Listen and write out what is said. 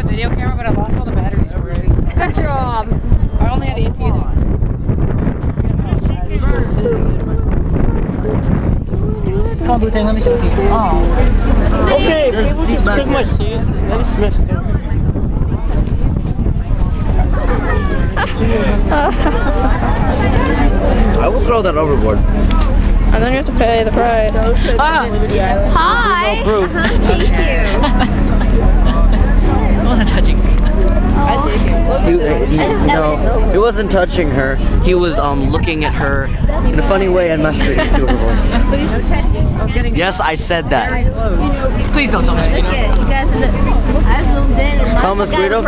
my video camera, but I lost all the batteries already. Good job. I only had AC in it. Come on, Blue Tang, let me see what you do. Oh. Okay, people just took my seat. That is messed up. I will throw that overboard. And then you have to pay the price. Hi. Proof. Thank you. It wasn't touching. No, he wasn't touching her. He was looking at her in a funny way and masturbating to her voice. Yes, I said that. Please don't tell me. You guys, I zoomed in and my Mosquito?